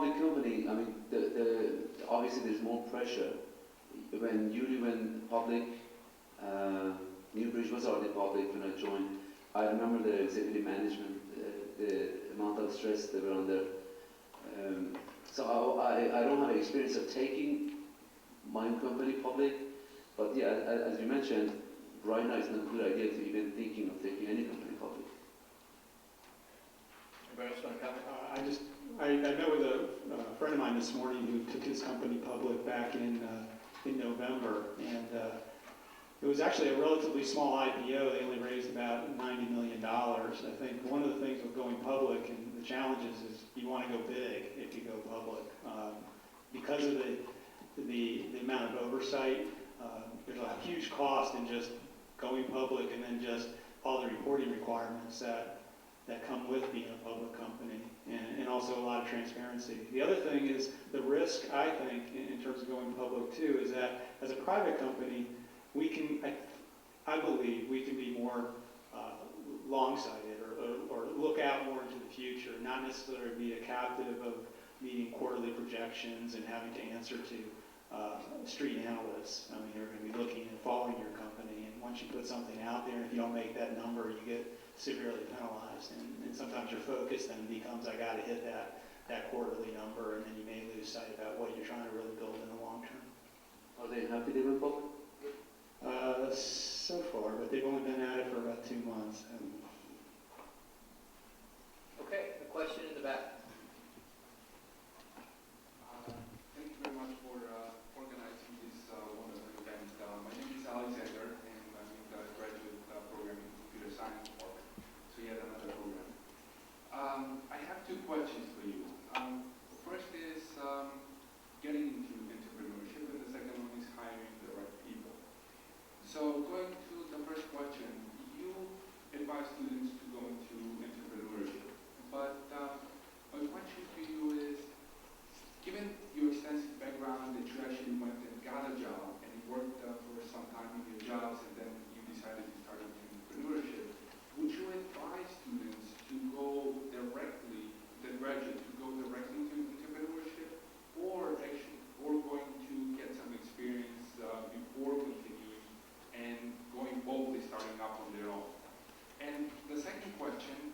public company, I mean, obviously there's more pressure. When Yuri went public, Newbridge was already public when I joined. I remember the executive management, the amount of stress they were under. So I don't have experience of taking my own company public, but yeah, as you mentioned, right now it's not a good idea to even thinking of taking any company public. Anybody else want to comment? I met with a friend of mine this morning who took his company public back in November, and it was actually a relatively small IPO. They only raised about $90 million. I think one of the things with going public and the challenges is you want to go big if you go public. Because of the amount of oversight, there's a huge cost in just going public and then just all the reporting requirements that come with being a public company, and also a lot of transparency. The other thing is the risk, I think, in terms of going public too, is that as a private company, we can, I believe, we can be more long-sighted or look out more into the future, not necessarily be a captive of meeting quarterly projections and having to answer to street analysts. I mean, they're going to be looking and following your company, and once you put something out there, and if you don't make that number, you get severely penalized, and sometimes your focus then becomes, I got to hit that quarterly number, and then you may lose sight about what you're trying to really build in the long term. Are they happy they went public? So far, but they've only been at it for about 2 months. Okay, a question in the back. Thank you very much for organizing this wonderful event. My name is Alexander, and I'm in the graduate program in computer science department, so yet another program. I have 2 questions for you. First is getting into entrepreneurship, and the second one is hiring the right people. So going to the first question, you advise students to go into entrepreneurship, but my question for you is, given your extensive background that you actually went and got a job and you worked for some time in your jobs and then you decided to start entrepreneurship, would you advise students to go directly, the graduate, to go directly to entrepreneurship, or going to get some experience before continuing and going boldly starting up on their own? And the second question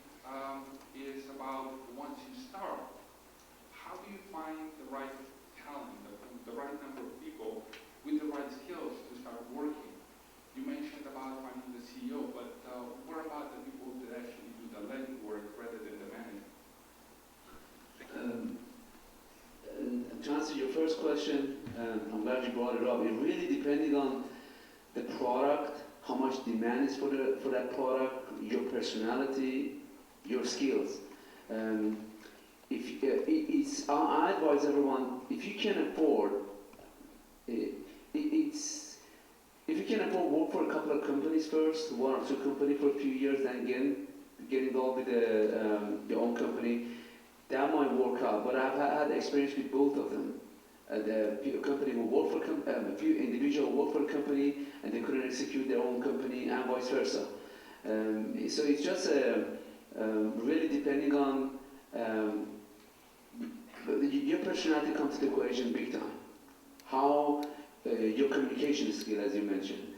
is about once you start, how do you find the right talent, the right number of people with the right skills to start working? You mentioned about finding the CEO, but what about the people that actually do the legwork rather than the management? To answer your first question, I'm glad you brought it up. It really depended on the product, how much demand is for that product, your personality, your skills. I advise everyone, if you can afford, if you can afford, work for a couple of companies first, 1 or 2 companies for a few years, then get involved with your own company. That might work out. But I've had experience with both of them. The company will work for a few individuals work for a company and they couldn't execute their own company, and vice versa. So it's just really depending on your personality comes to the equation big time. How your communication skill, as you mentioned.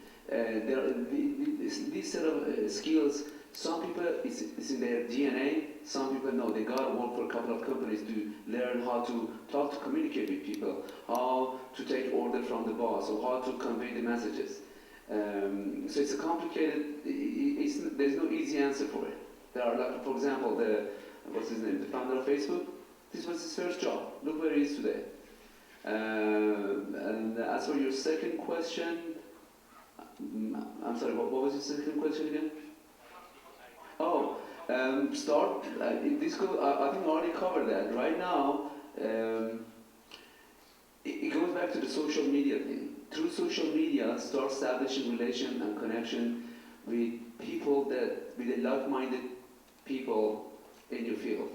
These set of skills, some people it's in their DNA. Some people know they gotta work for a couple of companies to learn how to talk, to communicate with people, how to take order from the boss, or how to convey the messages. So it's a complicated. There's no easy answer for it. There are, like, for example, what's his name, the founder of Facebook. This was his first job. Look where he is today. And as for your second question, I'm sorry. What was your second question again? Oh. Start, this goes, I think I already covered that. Right now, it goes back to the social media thing. Through social media, start establishing relation and connection with people with like-minded people in your field.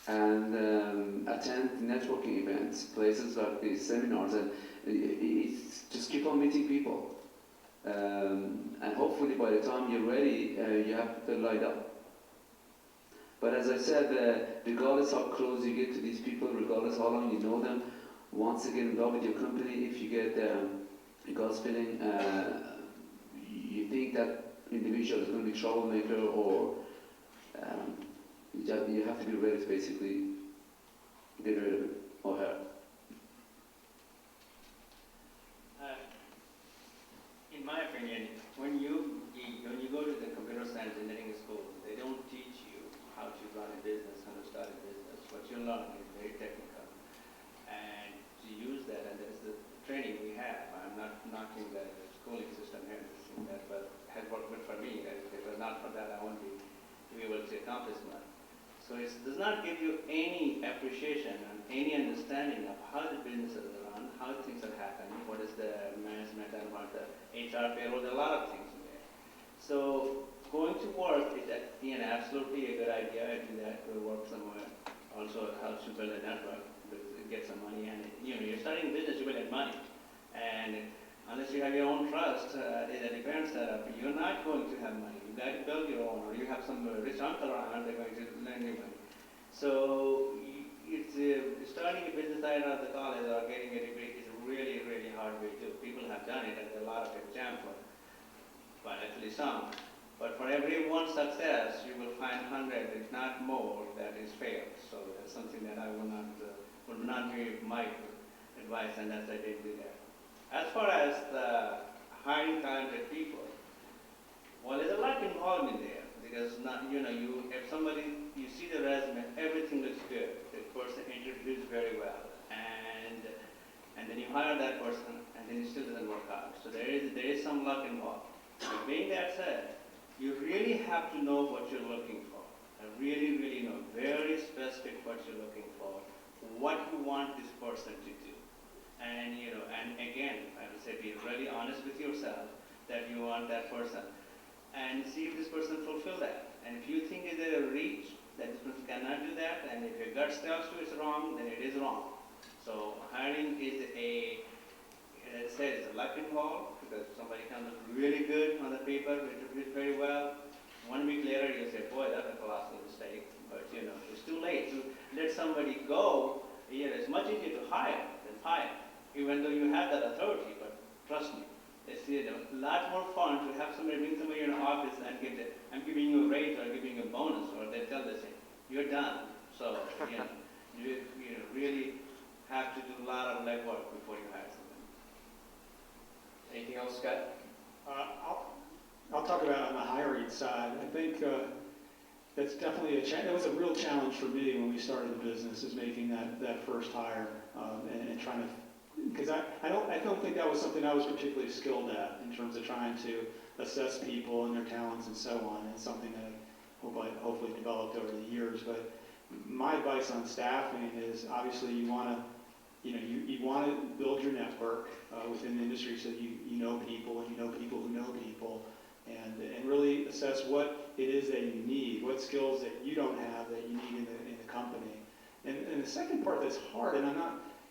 And attend networking events, places like these, seminars, and it's just keep on meeting people. And hopefully by the time you're ready, you have people lined up. But as I said, regardless how close you get to these people, regardless how long you know them, once you get involved with your company, if you get a gut feeling, you think that individual is going to be troublemaker, or you have to be ready to basically get rid of it or her. In my opinion, when you go to the computer science engineering school, they don't teach you how to run a business, how to start a business. What you learn is very technical, and to use that, and that's the training we have. I'm not knocking the schooling system here, that, but has worked good for me. If it was not for that, I won't be able to accomplish much. So it does not give you any appreciation and any understanding of how the business is run, how things are happening, what is the management and what the HR payroll, there are a lot of things in there. So going to work is absolutely a good idea. I do that, go work somewhere. Also helps you build a network, get some money, and you're starting a business, you will get money. And unless you have your own trust, in a parent setup, you're not going to have money. You got to build your own, or you have some rich uncle around, they're going to lend you money. So it's starting a business right out of the college or getting a degree is a really, really hard way to do. People have done it, and there are a lot of examples, but actually some. But for every one success, you will find 100, if not more, that is failed. So that's something that I would not be my advice, and that's I didn't do that. As far as the hiring talented people, well, there's a lot involved in there, because if somebody, you see the resume, everything looks good. The person interviews very well, and then you hire that person, and then it still doesn't work out. So there is some luck involved. But being that said, you really have to know what you're looking for. Really, really know, very specific what you're looking for, what you want this person to do. And again, I would say be really honest with yourself that you want that person, and see if this person fulfill that. And if you think it's a reach, that this person cannot do that, and if your gut tells you it's wrong, then it is wrong. So hiring is let's say it's a luck involved, because somebody comes really good on the paper, interviews very well. 1 week later, you say, boy, that's a colossal mistake. But it's too late to let somebody go. It's much easier to hire than fire, even though you have that authority. But trust me, it's a lot more fun to have somebody bring somebody in an office and I'm giving you a raise or giving you a bonus, or they tell the same, you're done. So you really have to do a lot of legwork before you hire somebody. Anything else, Scott? I'll talk about on the hiring side. I think that's definitely it was a real challenge for me when we started the business, is making that first hire and trying to, because I don't think that was something I was particularly skilled at in terms of trying to assess people and their talents and so on. It's something that I hopefully developed over the years. But my advice on staffing is, obviously you want to build your network within the industry, so you know people, and you know people who know people, and really assess what it is that you need, what skills that you don't have that you need in the company. And the second part that's hard, and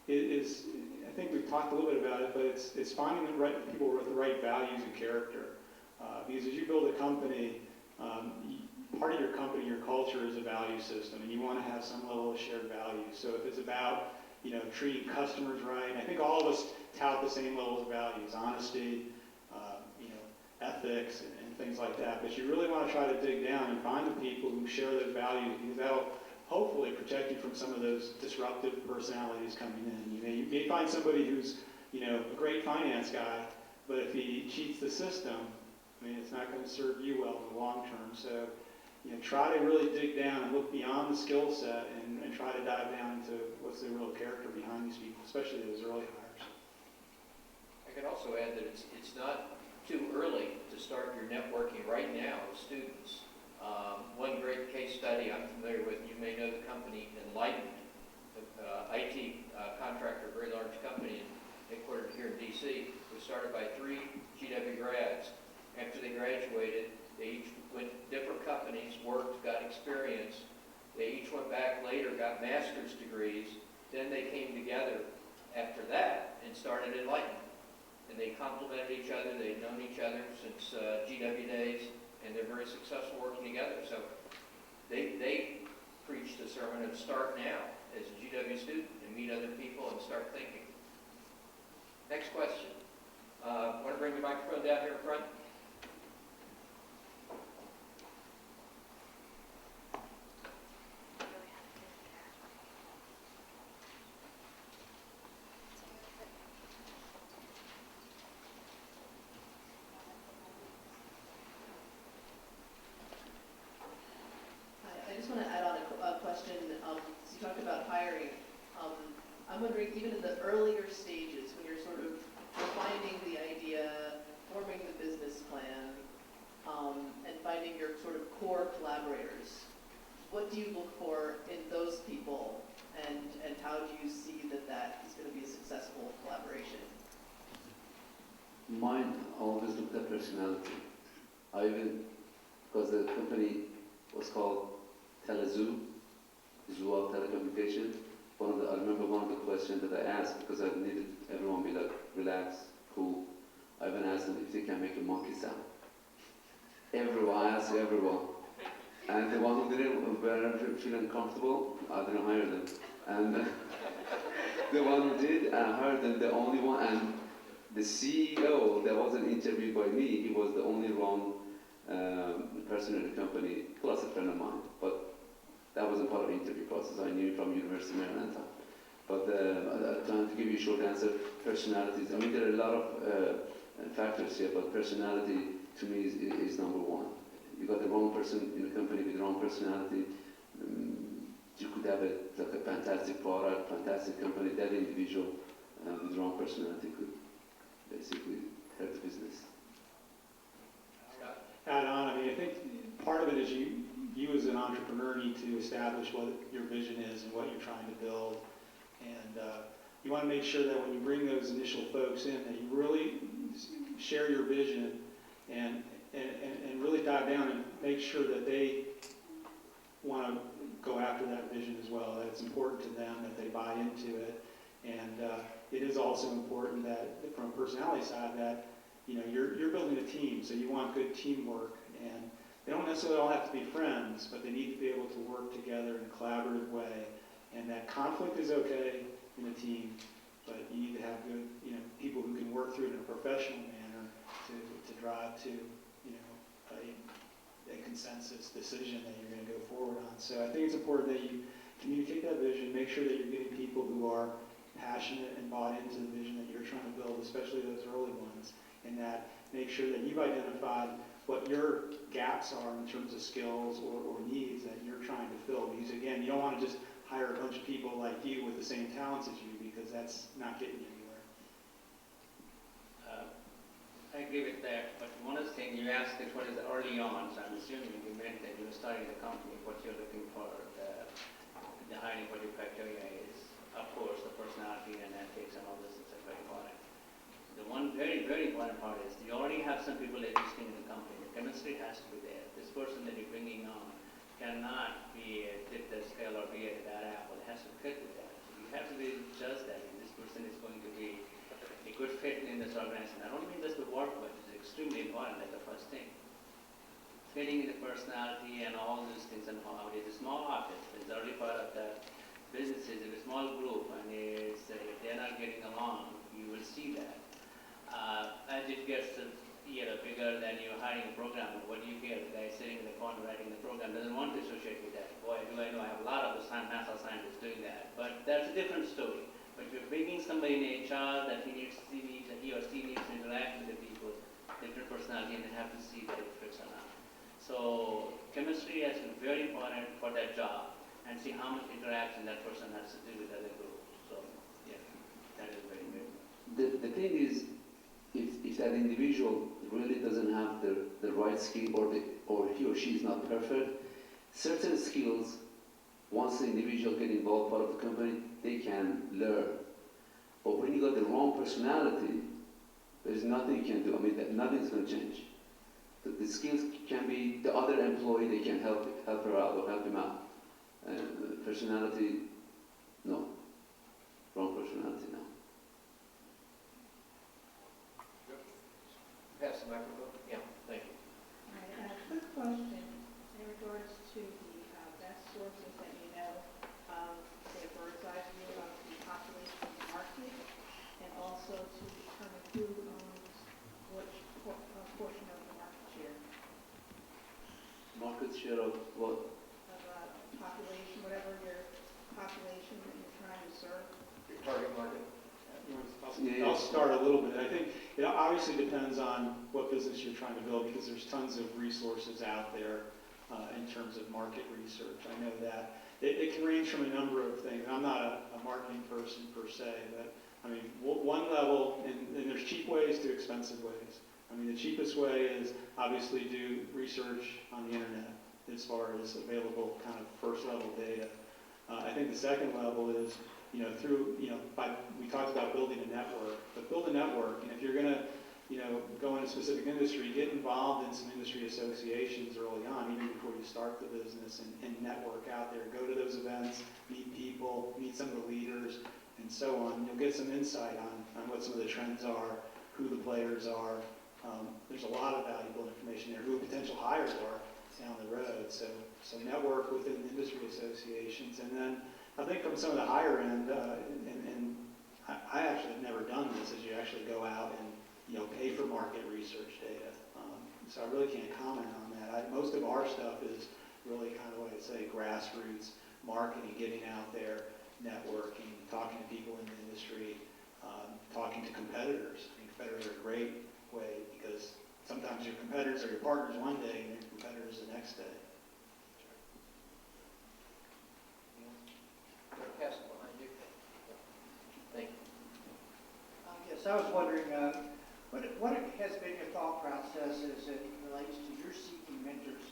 is I think we've talked a little bit about it, but it's finding the right people with the right values and character. Because as you build a company, part of your company, your culture is a value system, and you want to have some level of shared values. So if it's about treating customers right, I think all of us tout the same levels of values: honesty, ethics, and things like that. But you really want to try to dig down and find the people who share those values, because that'll hopefully protect you from some of those disruptive personalities coming in. You may find somebody who's a great finance guy, but if he cheats the system, it's not going to serve you well in the long term. So try to really dig down and look beyond the skill set and try to dive down into what's the real character behind these people, especially those early hires. I can also add that it's not too early to start your networking right now with students. One great case study I'm familiar with, you may know the company Enlightened, the IT contractor, a very large company headquartered here in DC, was started by 3 GW grads. After they graduated, they each went to different companies, worked, got experience. They each went back later, got master's degrees. Then they came together after that and started Enlightened. And they complemented each other. They'd known each other since GW days, and they're very successful working together. So they to start now as a GW student and meet other people and start thinking. Next question. Want to bring the microphone down here in front? I just want to add on a question. So you talked about hiring. I'm wondering, even in the earlier stages, when you're sort of refining the idea, forming the business plan, and finding your sort of core collaborators, what do you look for in those people, and how do you see that that is going to be a successful collaboration? Mine always looked at personality. I even, because the company was called Telezoo, Zoo of Telecommunication. I remember one of the questions that I asked, because I needed everyone to be like relaxed, cool. I even asked them if they can make a monkey sound. I asked everyone. And the one who didn't, were feeling comfortable, I didn't hire them. And the one who did, I hired them, the only one. And the CEO that wasn't interviewed by me, he was the only wrong person in the company, plus a friend of mine. But that wasn't part of the interview process. I knew him from University of Maryland. But trying to give you a short answer, personalities. I mean, there are a lot of factors here, but personality to me is number one. You got the wrong person in the company with the wrong personality. You could have like a fantastic product, fantastic company. That individual with the wrong personality could basically hurt the business. Add on, I mean, I think part of it is you as an entrepreneur need to establish what your vision is and what you're trying to build. And you want to make sure that when you bring those initial folks in, that you really share your vision and really dive down and make sure that they want to go after that vision as well, that it's important to them, that they buy into it. And it is also important that, from a personality side, that you're building a team, so you want good teamwork. And they don't necessarily all have to be friends, but they need to be able to work together in a collaborative way. And that conflict is okay in a team, but you need to have good, people who can work through it in a professional manner to drive to, a consensus decision that you're going to go forward on. So I think it's important that you communicate that vision, make sure that you're getting people who are passionate and bought into the vision that you're trying to build, especially those early ones, and that make sure that you've identified what your gaps are in terms of skills or needs that you're trying to fill. Because again, you don't want to just hire a bunch of people like you with the same talents as you, because that's not getting you anywhere. I agree with that, but one of the things you asked is what is early on, so I'm assuming you meant that you were starting the company, what you're looking for, the hiring, what your criteria is. Of course, the personality and ethics and all this is very important. The one very, very important part is you already have some people existing in the company. The chemistry has to be there. This person that you're bringing on cannot be a tip that scale or be a bad apple. It has to fit with that. So you have to be just that this person is going to be a good fit in this organization. I don't mean just the work, but it's extremely important, like the first thing. Fitting in the personality and all these things and how it is a small office. It's already part of the businesses in a small group, and it's, if they're not getting along, you will see that. As it gets bigger, then you're hiring a programmer. What do you hear? The guy sitting in the corner writing the program doesn't want to associate with that. Boy, do I know I have a lot of the NASA scientists doing that. But that's a different story. But you're bringing somebody in HR that he or she needs to interact with the people, different personality, and they have to see that it fits or not. So chemistry has been very important for that job, and see how much interaction that person has to do with other groups. So yeah, that is very good. The thing is, if that individual really doesn't have the right skill, or he or she is not perfect, certain skills, once the individual get involved part of the company, they can learn. But when you got the wrong personality, there's nothing you can do. I mean, nothing's going to change. The skills can be the other employee, they can help her out or help him out. Personality, no. Wrong personality, no. Pass the microphone. Yeah, thank you. All right, quick question in regards to the best sources that you know also to determine who owns which portion of the market share, Market share of what? of population, whatever your population that you're trying to serve. Your target market. I'll start a little bit. I think it obviously depends on what business you're trying to build because there's tons of resources out there in terms of market research. I know that. It can range from a number of things. I'm not a marketing person per se, but I mean, one level, and there's cheap ways to expensive ways. I mean, the cheapest way is obviously do research on the internet as far as available kind of first level data. I think the second level is, we talked about building a network, but build a network, and if you're gonna, go in a specific industry, get involved in some industry associations early on, even before you start the business, and network out there. Go to those events, meet people, meet some of the leaders, and so on. You'll get some insight on what some of the trends are, who the players are. There's a lot of valuable information there, who potential hires are down the road. So network within industry associations, and then I think from some of the higher end, and I actually have never done this, is you actually go out and pay for market research data. So I really can't comment on that. Most of our stuff is really kind of what I'd say grassroots marketing, getting out there, networking, talking to people in the industry, talking to competitors. I think competitors are a great way because sometimes your competitors are your partners one day and your competitors the next day. Pass it behind you. Thank you. Yes, I was wondering, what has been your thought process as it relates to your seeking mentors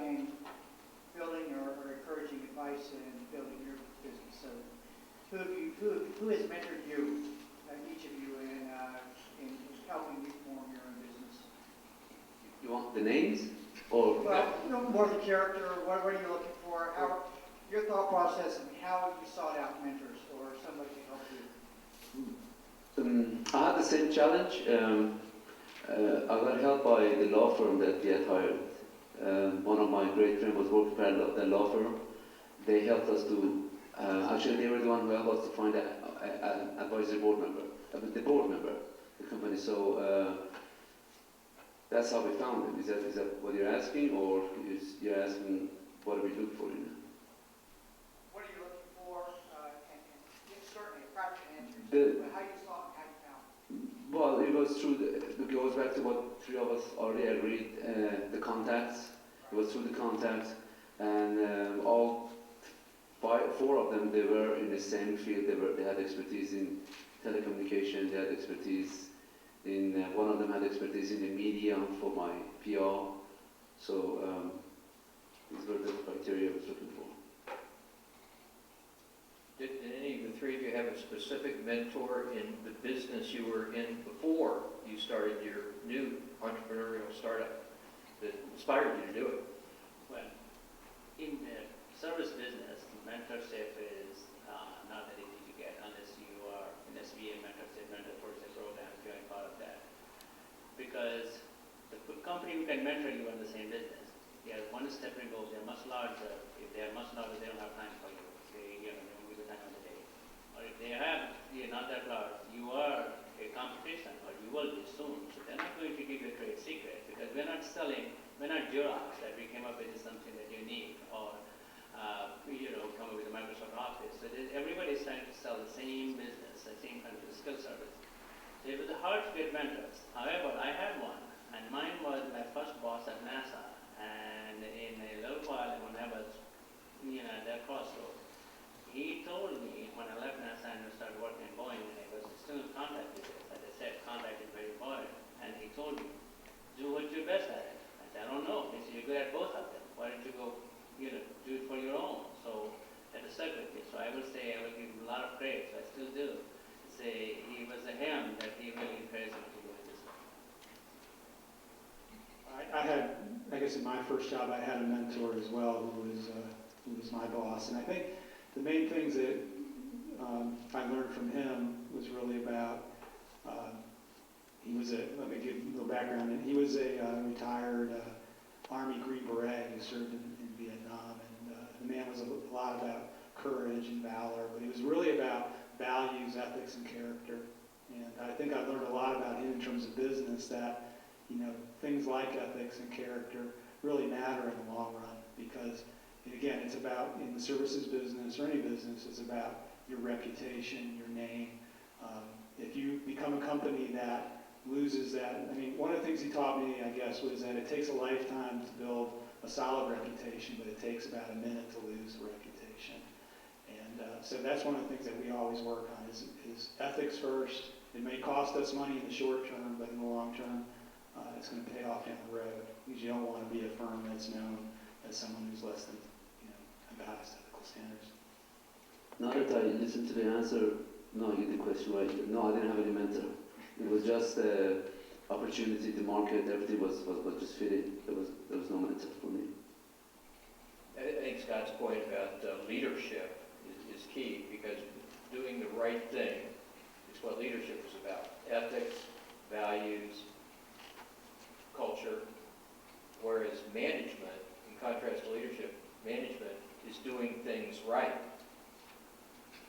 in building or encouraging advice in building your business? So, who has mentored you, each of you, in helping you form your own business? You want the names? Or Well, more the character. What are you looking for? Your thought process and how you sought out mentors or somebody to help you. I had the same challenge. I got helped by the law firm that we had hired. One of my great friends was working for the law firm. They helped us to, actually they were the one who helped us to find an advisory board member, the board member, the company. So that's how we found him. Is that what you're asking, or you're asking what do we look for? What are you looking for? And certainly a practical answer. How you saw it, how you found it. Well, it was it goes back to what three of us already agreed, the contacts. It was through the contacts, and all four of them, they were in the same field. They had expertise in telecommunications, they had expertise in, one of them had expertise in the media for my PR. So these were the criteria I was looking for. Did any of the three of you have a specific mentor in the business you were in before you started your new entrepreneurial startup that inspired you to do it? Well, in the service business, mentorship is not that easy to get unless you are an SBA mentorship, mentor project program, if you're part of that. Because the company who can mentor you in the same business, they are one step removed, they're much larger. If they are much larger, they don't have time for you. They don't give you time of the day. Or if they have, you're not that large, you are a competition, or you will be soon. So they're not going to give you a trade secret because we're not selling, we're not Xerox that we came up with something that you need, or come up with a Microsoft Office. So everybody's trying to sell the same business, the same kind of skill service. So it was hard to get mentors. However, I had one, and mine was my first boss at NASA. And in a little while, when I was, at that crossroads, he told me when I left NASA and started working at Boeing, and I was still in contact with it. As I said, contact is very important. And he told me, do what you're best at it. I said, I don't know. He said, you're good at both of them. Why don't you go, do it for your own? So that is stuck with me. So I will say, I will give him a lot of credit. So I still do. Say he was a him that he really encouraged me to do this. I had, I guess in my first job, I had a mentor as well who was my boss. And I think the main things that I learned from him was really about, let me give a little background. He was a retired Army Green Beret who served in Vietnam. And the man was a lot about courage and valor, but he was really about values, ethics, and character. And I think I learned a lot about him in terms of business that, things like ethics and character really matter in the long run because, again, it's about, in the services business or any business, it's about your reputation, your name. If you become a company that loses that, one of the things he taught me, I guess, was that it takes a lifetime to build a solid reputation, but it takes about a minute to lose a reputation. And so that's one of the things that we always work on is ethics first. It may cost us money in the short term, but in the long term, it's going to pay off down the road because you don't want to be a firm that's known as someone who's less than, the highest ethical standards. Now that I listened to the answer, no, you did the question right. No, I didn't have any mentor. It was just the opportunity, the market, everything was just fitting. There was no mentor for me. I think Scott's point about leadership is key because doing the right thing is what leadership is about. Ethics, values, culture, whereas management, in contrast to leadership, management is doing things right.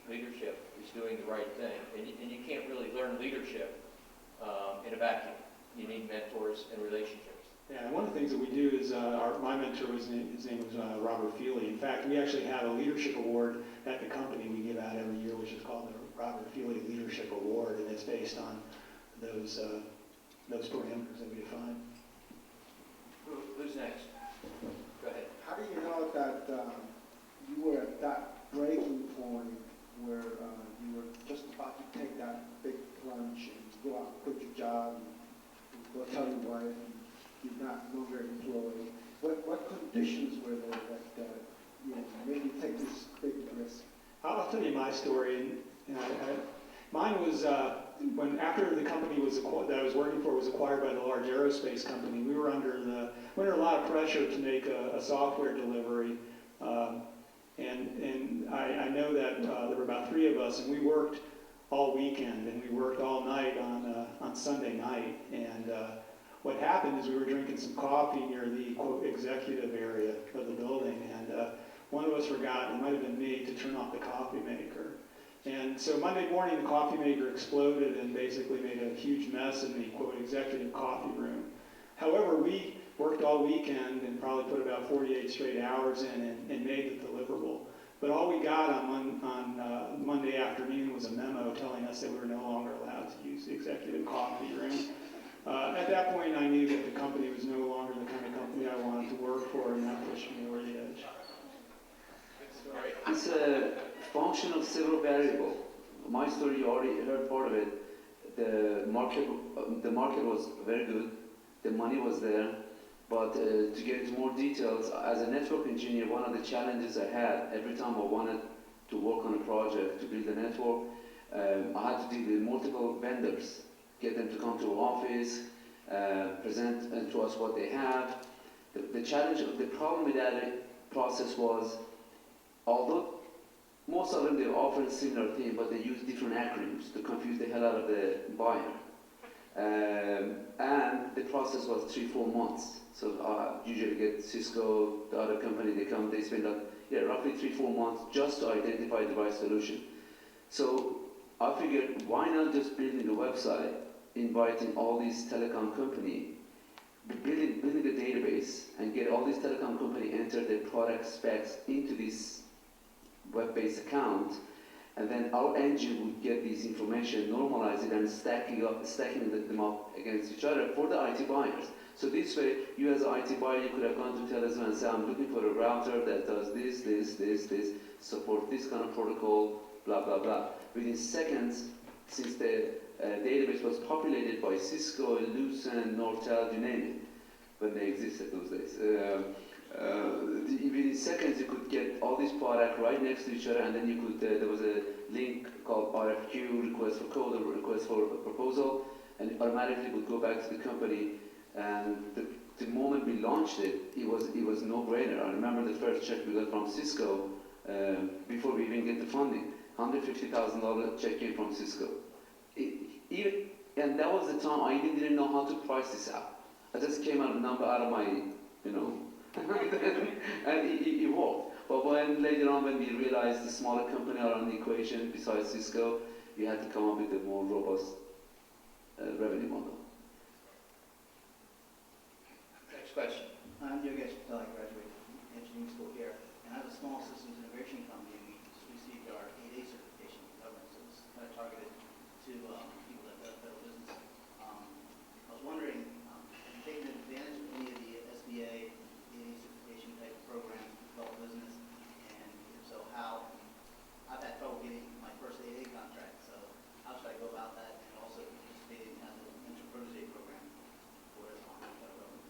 Leadership is doing the right thing. And you can't really learn leadership in a vacuum. You need mentors and relationships. Yeah, and one of the things that we do is my mentor, his name was Robert Feely. In fact, we actually have a leadership award at the company we give out every year, which is called the Robert Feely Leadership Award, and it's based on those parameters that we define. Who's next? Go ahead. How do you know that you were at that breaking point where you were just about to take that big plunge and go out and quit your job and go tell your wife and you're not no longer employed? What conditions were there that made you take this big risk? I'll tell you my story. And mine was when after the company that I was working for was acquired by the large aerospace company. We were under a lot of pressure to make a software delivery, and I know that there were about 3 of us, and we worked all weekend and we worked all night on Sunday night. And what happened is we were drinking some coffee near the quote executive area of the building, and one of us forgot, it might have been me, to turn off the coffee maker. And so Monday morning, the coffee maker exploded and basically made a huge mess in the, quote, executive coffee room. However, we worked all weekend and probably put about 48 straight hours in and made the deliverable. But all we got on Monday afternoon was a memo telling us that we were no longer allowed to use the executive coffee room. At that point, I knew that the company was no longer the kind of company I wanted to work for, and that pushed me over the edge. It's a function of several variables. My story, you already heard part of it. The market was very good. The money was there. But to get into more details, as a network engineer, one of the challenges I had every time I wanted to work on a project to build a network, I had to deal with multiple vendors, get them to come to our office, present to us what they have. The problem with that process was, although most of them, they offer a similar thing, but they use different acronyms to confuse the hell out of the buyer. And the process was 3-4 months. So usually get Cisco, the other company, they spend roughly 3-4 months just to identify the right solution. So I figured, why not just building a website, inviting all these telecom company, building a database, and get all these telecom company enter their product specs into this web-based account, and then our engine would get this information, normalize it, and stacking them up against each other for the IT buyers. So this way, you as an IT buyer, you could have gone to Telesma and say, I'm looking for a router that does this, support this kind of protocol, blah, blah, blah. Within seconds, since the database was populated by Cisco, Lucent, Nortel, you name it, when they existed those days. Within seconds, you could get all these products right next to each other, and then you could, there was a link called RFQ, request for code, or request for a proposal, and it automatically would go back to the company. And the moment we launched it, it was no-brainer. I remember the first check we got from Cisco before we even get the funding, $150,000 check came from Cisco. And that was the time I even didn't know how to price this out. I just came out a number out of my, and it worked. But later on, when we realized the smaller company are on the equation besides Cisco, we had to come up with a more robust revenue model. Next question. I'm Yogesh Patel. I graduated from engineering school here, and I have a small systems integration company, and we just received our 8A certification from the government, so it's kind of targeted to people that have federal business. I was wondering, have you taken advantage of any of the SBA 8A certification type of programs to develop business, and if so, how? I've had trouble getting my first 8A contract, so how should I go about that, and also participating in the Entrepreneurship program for the federal government?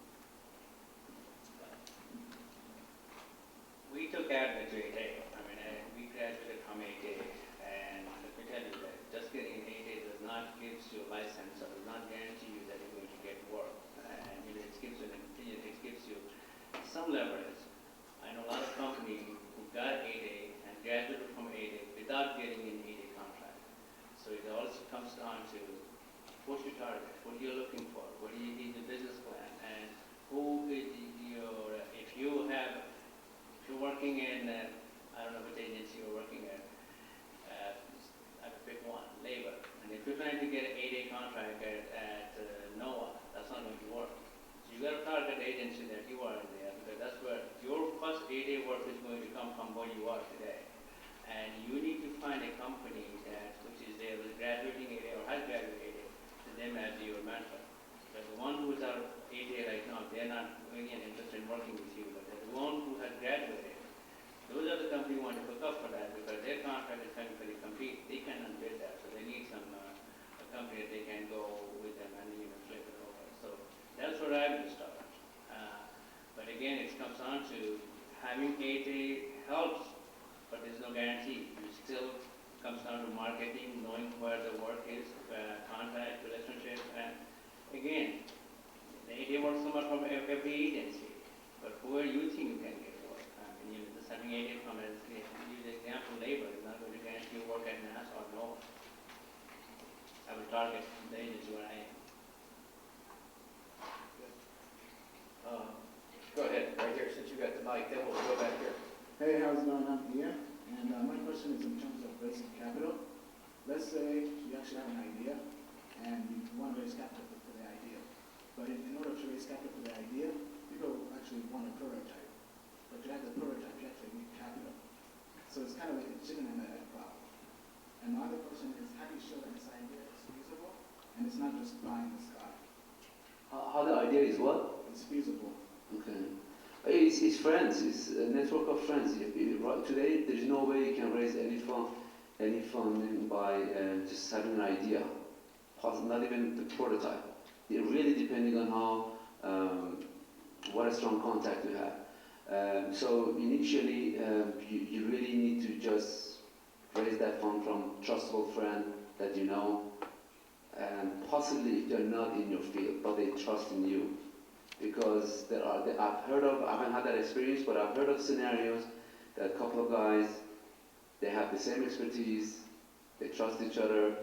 We took advantage of 8A. I mean, we graduated from 8A, and let me tell you that just getting an 8A does not give you a license or does not guarantee you that you're going to get work. And it gives you it gives you some leverage. I know a lot of companies who got 8A and graduated from 8A without getting an 8A contract. So it also comes down to what you target, what you're looking for, what do you need the business plan, and who is your, if you're working in, I don't know which agency you're working at, I pick one, labor. And if you're trying to get an 8A contract at NOAA, that's not going to work. So you got to target the agency that you are in there, because that's where your first 8A work is going to come from where you are today. And you need to find a company which is there with graduating 8A or has graduated 8A, to them as your mentor. But the one who is out of 8A right now, they're not really interested in working with you, but the one who has graduated, those are the companies who want to hook up for that because their contract is technically complete. They cannot bid that, so they need a company that they can go with them and flip it over. So that's where I would start. But again, it comes down to having 8A helps, but there's no guarantee. It still comes down to marketing, knowing where the work is, contact, relationship, and again, the 8A works somewhat from every agency, but where you think you can get work. I mean, just having 8A from as use the example, labor is not going to guarantee you work at NASA or no. I will target the agency where I am. Go ahead, right here, since you got the mic, then we'll go back here. Hey, how's it going? I'm here, and my question is in terms of raising capital. Let's say you actually have an idea, and you want to raise capital for the idea. But in order to raise capital for the idea, people actually want a prototype. But to have the prototype, you actually need capital. So it's kind of like a chicken and an egg problem. And the other question is, how do you show that this idea is feasible, and it's not just buying the sky? How the idea is what? It's feasible. Okay. It's friends. It's a network of friends. Right today, there is no way you can raise any funding by just having an idea. Not even the prototype. It really depending on how, what a strong contact you have. So initially, you really need to just raise that fund from trustable friend that you know, and possibly if they're not in your field, but they trust in you. Because I haven't had that experience, but I've heard of scenarios that a couple of guys, they have the same expertise, they trust each other,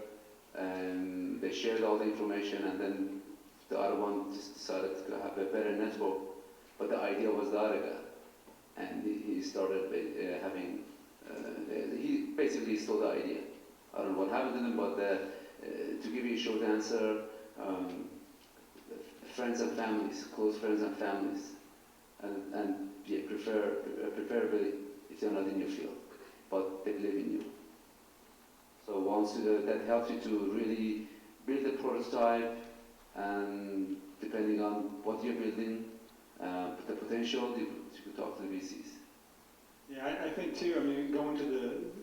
and they shared all the information, and then the other one just decided to have a better network, but the idea was the other guy. And he started he basically stole the idea. I don't know what happened to them, but to give you a short answer, friends and families, close friends and families, and yeah, preferably if they're not in your field, but they believe in you. So once that helps you to really build a prototype, and depending on what you're building, the potential, you could talk to the VCs. Yeah, I think too, I mean, going to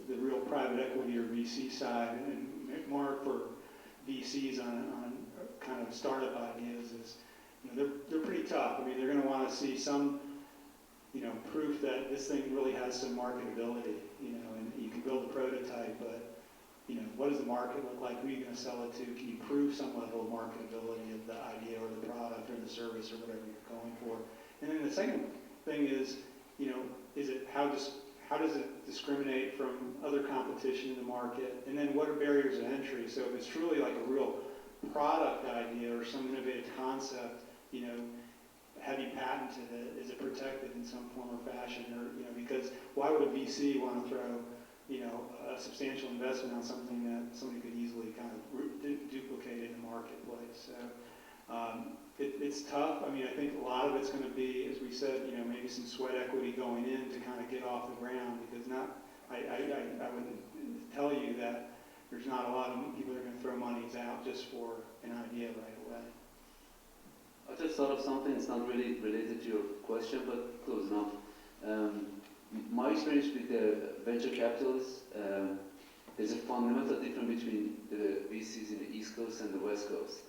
the real private equity or VC side, and more for VCs on kind of startup ideas is, they're pretty tough. I mean, they're going to want to see some, proof that this thing really has some marketability, and you can build a prototype, but, what does the market look like? Who are you going to sell it to? Can you prove some level of marketability of the idea or the product or the service or whatever you're going for? And then the second thing is, how does it discriminate from other competition in the market? And then what are barriers of entry? So if it's truly like a real product idea or some innovative concept, have you patented it? Is it protected in some form or fashion? Or because why would a VC want to throw a substantial investment on something that somebody could easily kind of duplicate in the marketplace. So it's tough. I mean, I think a lot of it's going to be, as we said, maybe some sweat equity going in to kind of get off the ground, because I wouldn't tell you that there's not a lot of people that are going to throw monies out just for an idea right away. I just thought of something. It's not really related to your question, but close enough. My experience with the venture capitalists, there's a fundamental difference between the VCs in the East Coast and the West Coast.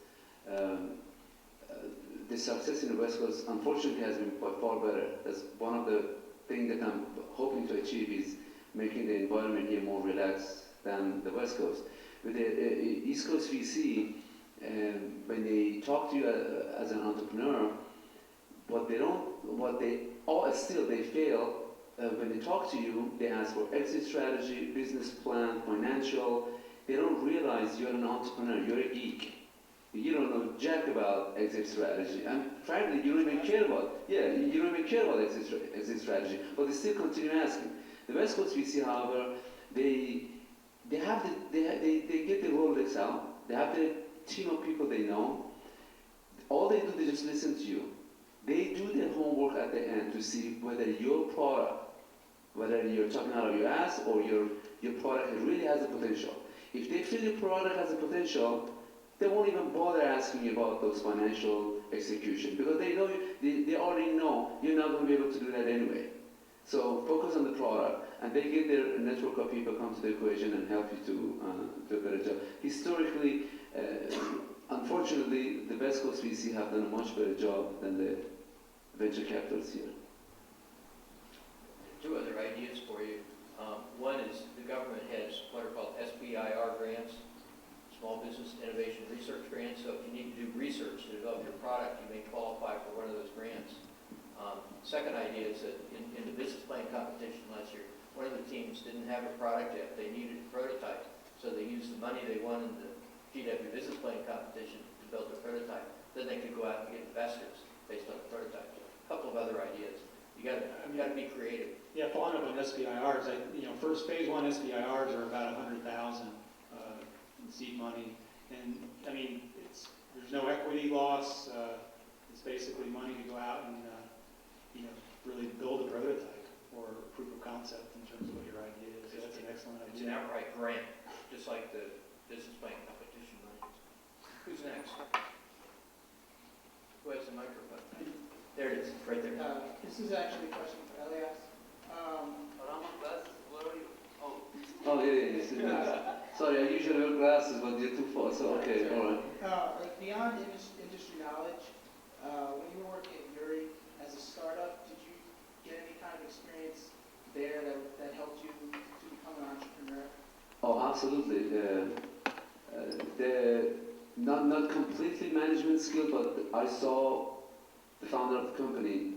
The success in the West Coast, unfortunately, has been by far better. That's one of the things that I'm hoping to achieve, is making the environment here more relaxed than the West Coast. With the East Coast VC, when they talk to you as an entrepreneur, they fail. When they talk to you, they ask for exit strategy, business plan, financial. They don't realize you're an entrepreneur, you're a geek. You don't know jack about exit strategy. And frankly, you don't even care about, you don't even care about exit strategy, but they still continue asking. The West Coast VC, however, they get the Rolodex out, they have the team of people they know. All they do, they just listen to you. They do their homework at the end to see whether your product, whether you're talking out of your ass or your product really has the potential. If they feel your product has the potential, they won't even bother asking you about those financial execution, because they know they already know you're not going to be able to do that anyway. So focus on the product, and they get their network of people come to the equation and help you to do a better job. Historically, unfortunately, the West Coast VC have done a much better job than the venture capitalists here. Two other ideas for you. One is the government has what are called SBIR grants, Small Business Innovation Research Grants. So if you need to do research to develop your product, you may qualify for one of those grants. Second idea is that in the business plan competition last year, one of the teams didn't have a product yet. They needed a prototype. So they used the money they won in the GWU business plan competition to build a prototype. Then they could go out and get investors based on the prototype. So a couple of other ideas. You got to be creative. Yeah, following up on SBIRs, first phase one SBIRs are about 100,000 seed money, and I mean there's no equity loss. It's basically money to go out and really build a prototype or a proof of concept in terms of what your idea is. So that's an excellent idea. It's an outright grant, just like the business plan competition money. Who's next? Who has the microphone? There it is, right there. This is actually a question for Elias. Oh, yeah. Sorry, I usually wear glasses, but you're too far, so okay, all right. Beyond industry knowledge, when you were working at Uri as a startup, did you get any kind of experience there that helped you to become an entrepreneur? Oh, absolutely. Not completely management skill, but I saw the founder of the company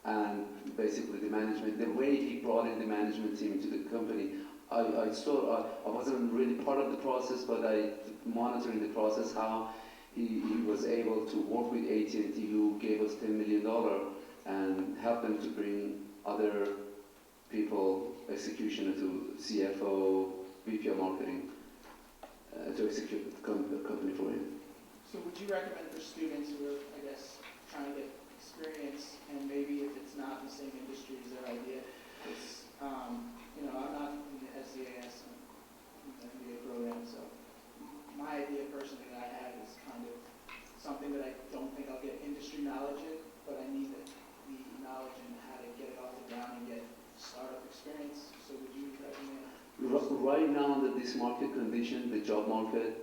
and basically the management, the way he brought in the management team into the company. I saw, I wasn't really part of the process, but I monitoring the process, how he was able to work with AT&T, who gave us $10 million, and help them to bring other people, execution to CFO, VP of marketing, to execute the company for him. So would you recommend for students who are, I guess, trying to get experience, and maybe if it's not in the same industry as their idea, it's, I'm not in the SCAS, I'm in the MBA program, so my idea personally that I have is kind of something that I don't think I'll get industry knowledge in, but I need the knowledge in how to get it off the ground and get startup experience. So would you recommend? Right now, under this market condition, the job market,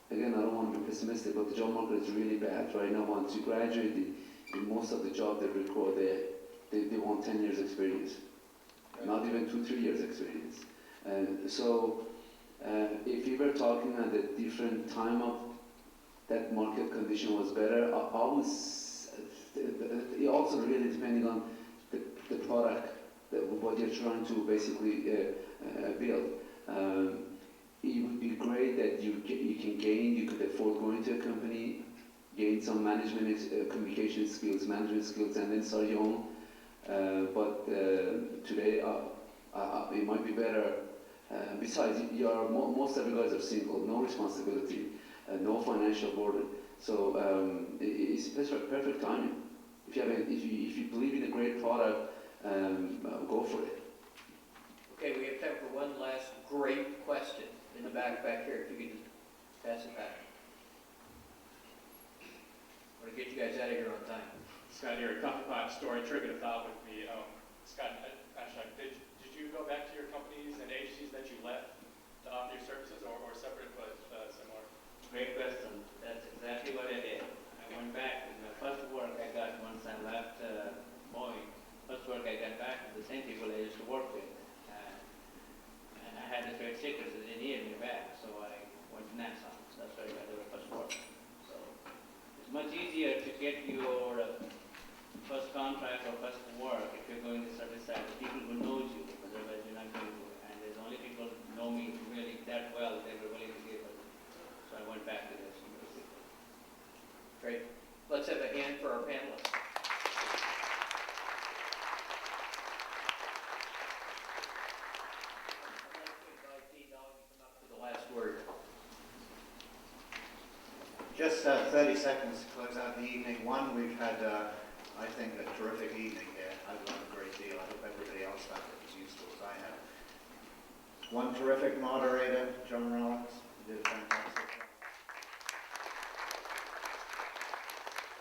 again, I don't want to be pessimistic, but the job market is really bad. Right now, once you graduate, in most of the job they record, they want 10 years experience, not even 2-3 years experience. So if you were talking at a different time of that market condition was better, it also really depending on the product, what you're trying to basically build. It would be great that you could afford going to a company, gain some management, communication skills, management skills, and then start your own. But today, it might be better Besides, most of you guys are single, no responsibility, no financial burden. So it's perfect timing. If you believe in a great product, go for it. Okay, we have time for one last great question in the back here. If you could just pass it back. I want to get you guys out of here on time. Scott here, Coffee Pot Story triggered a thought with me. Scott, did you go back to your companies and agencies that you left to offer your services, or separate but similar? Great question. That's exactly what I did. I went back, and the first work I got once I left Boeing, first work I got back with the same people I used to work with. And I had the trade secrets that they needed me back, so I went to NASA. So that's where I got the first work. So it's much easier to get your first contract or first work if you're going to service side, the people who knows you, because otherwise you're not going to. And there's only people who know me really that well, they were willing to give it. So I went back to this university. Great. Let's have a hand for our panelists. The last word. Just 30 seconds to close out the evening. One, we've had, I think, a terrific evening here. I've learned a great deal. I hope everybody else found it as useful as I have. One terrific moderator, John Rollins, did a fantastic